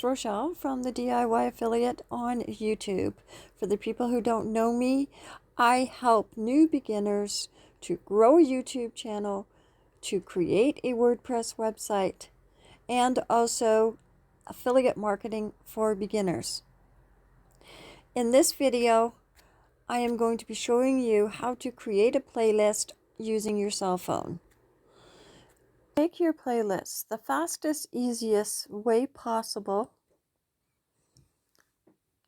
is Rochelle from the DIY Affiliate on YouTube. For the people who don't know me, I help new beginners to grow a YouTube channel, to create a WordPress website, and also affiliate marketing for beginners. In this video, I am going to be showing you how to create a playlist using your cell phone. Make your playlist the fastest, easiest way possible.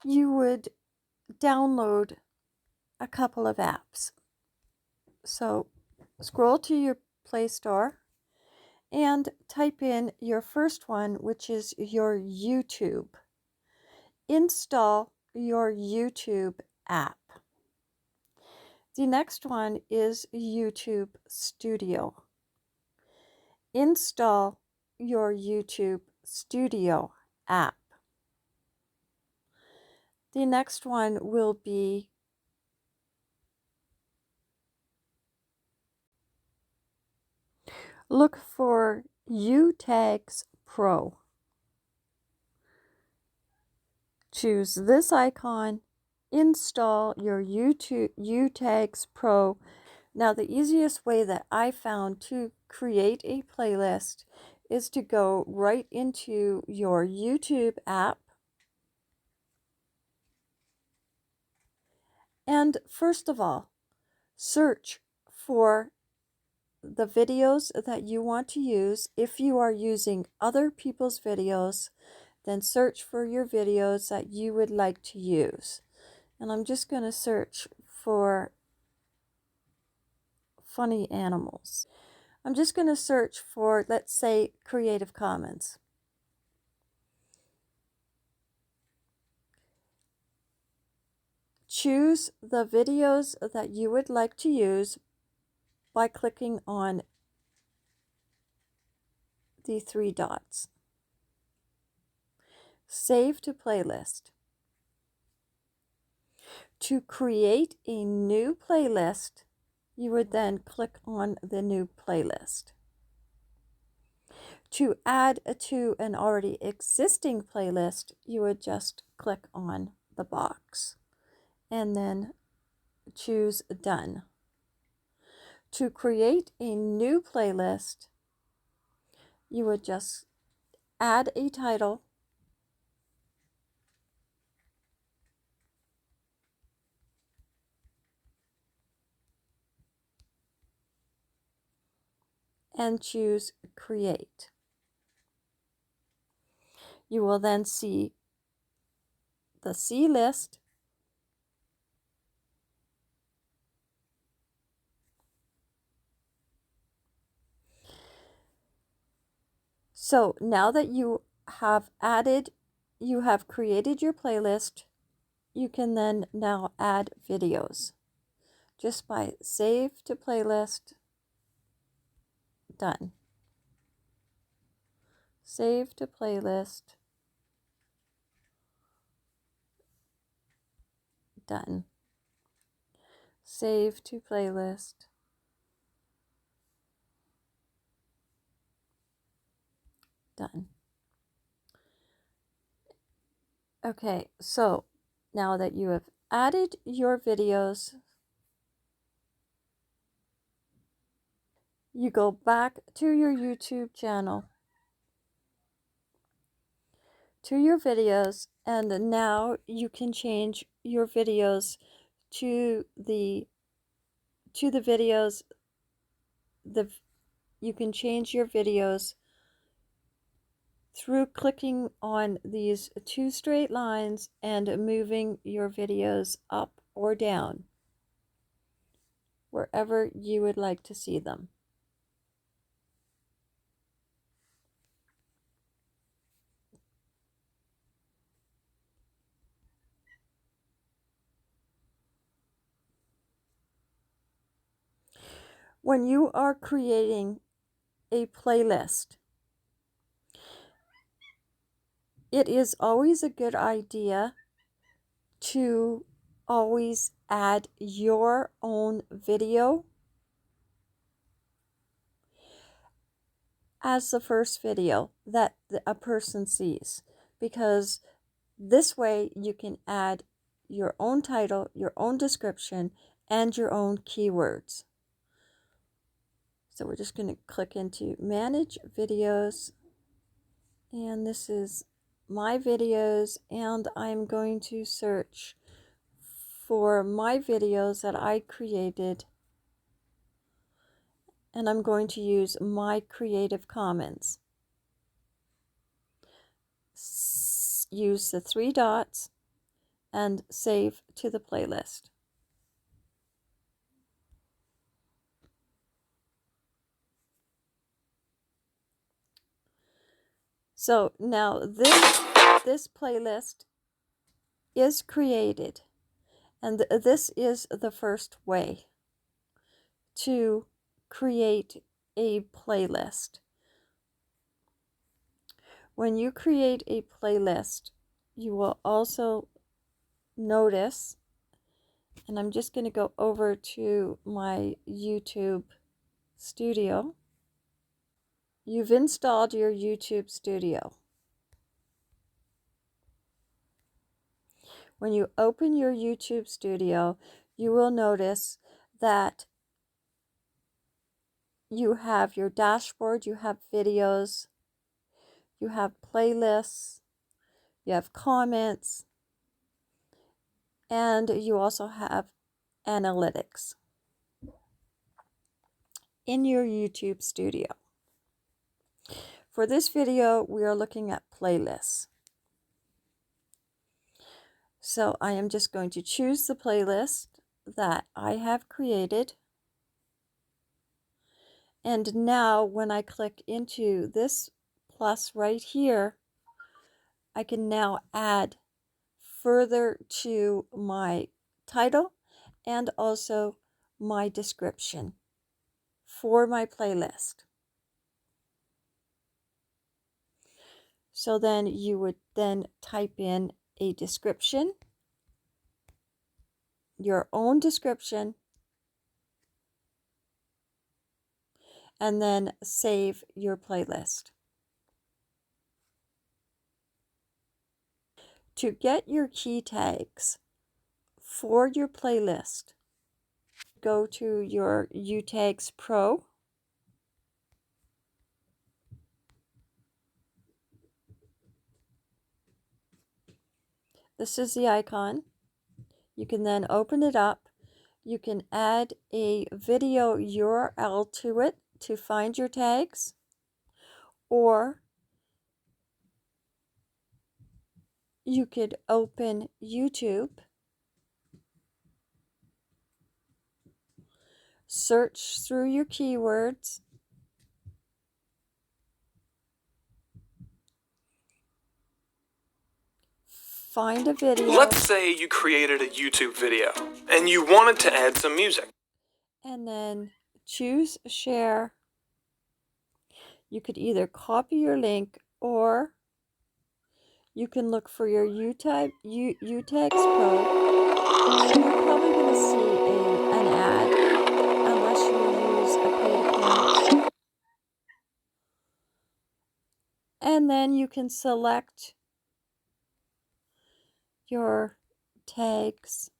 You would download a couple of apps. So scroll to your Play Store and type in your first one, which is your YouTube. Install your YouTube app. The next one is YouTube Studio. Install your YouTube Studio app. The next one will be look for Youtags Pro. Choose this icon, install your Youtags Pro. Now, the easiest way that I found to create a playlist is to go right into your YouTube app. And first of all, search for the videos that you want to use. If you are using other people's videos, then search for your videos that you would like to use. And I'm just going to search for funny animals. I'm just going to search for, let's say, Creative Commons. Choose the videos that you would like to use by clicking on the three dots. Save to playlist. To create a new playlist, you would then click on the new playlist. To add to an already existing playlist, you would just click on the box and then choose Done. To create a new playlist, you would just add a title, and choose Create. You will then see the C list, so now that you have created your playlist, you can then now add videos just by save to playlist, done. Save to playlist, done. Save to playlist, done. Okay, so now that you have added your videos, you go back to your YouTube channel, to your videos, and now you can change your videos to the videos. You can change your videos through clicking on these two straight lines and moving your videos up or down wherever you would like to see them. When you are creating a playlist, it is always a good idea to always add your own video as the first video that a person sees, because this way you can add your own title, your own description, and your own keywords. So we're just going to click into Manage Videos, and this is my videos, and I'm going to search for my videos that I created, and I'm going to use my Creative Commons. Use the 3 dots and save to the playlist. So now this playlist is created, and this is the first way to create a playlist. When you create a playlist, you will also notice, and I'm just going to go over to my YouTube Studio. You've installed your YouTube Studio. When you open your YouTube Studio, you will notice that you have your dashboard, you have videos, you have playlists, you have comments, and you also have analytics in your YouTube Studio. For this video, we are looking at playlists. So I am just going to choose the playlist that I have created. And now when I click into this plus right here, I can now add further to my title and also my description for my playlist. So then you would then type in a description, your own description, and then save your playlist. To get your key tags for your playlist, go to your Youtags Pro. This is the icon. You can then open it up. You can add a video URL to it to find your tags, or you could open YouTube, search through your keywords, find a video. Let's say you created a YouTube video and you wanted to add some music. And then choose share. You could either copy your link, or you can look for your Youtags Pro. So you're probably going to see an ad unless you use a paid account. And then you can select your tags.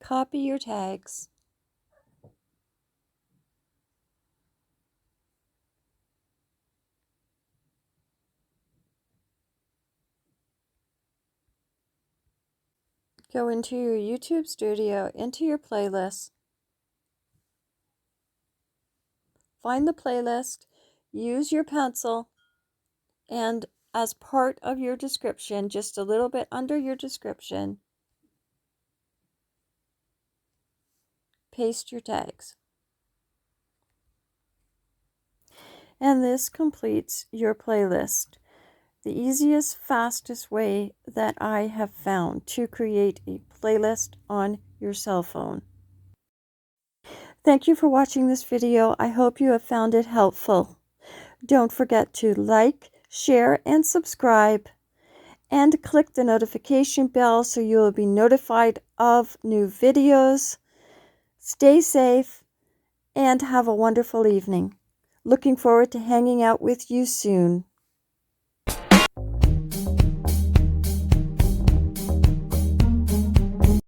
Copy your tags. Go into your YouTube Studio, into your playlist. Find the playlist, use your pencil, and as part of your description, just a little bit under your description, paste your tags. And this completes your playlist. The easiest, fastest way that I have found to create a playlist on your cell phone. Thank you for watching this video. I hope you have found it helpful. Don't forget to like, share, and subscribe, and click the notification bell so you will be notified of new videos. Stay safe and have a wonderful evening. Looking forward to hanging out with you soon.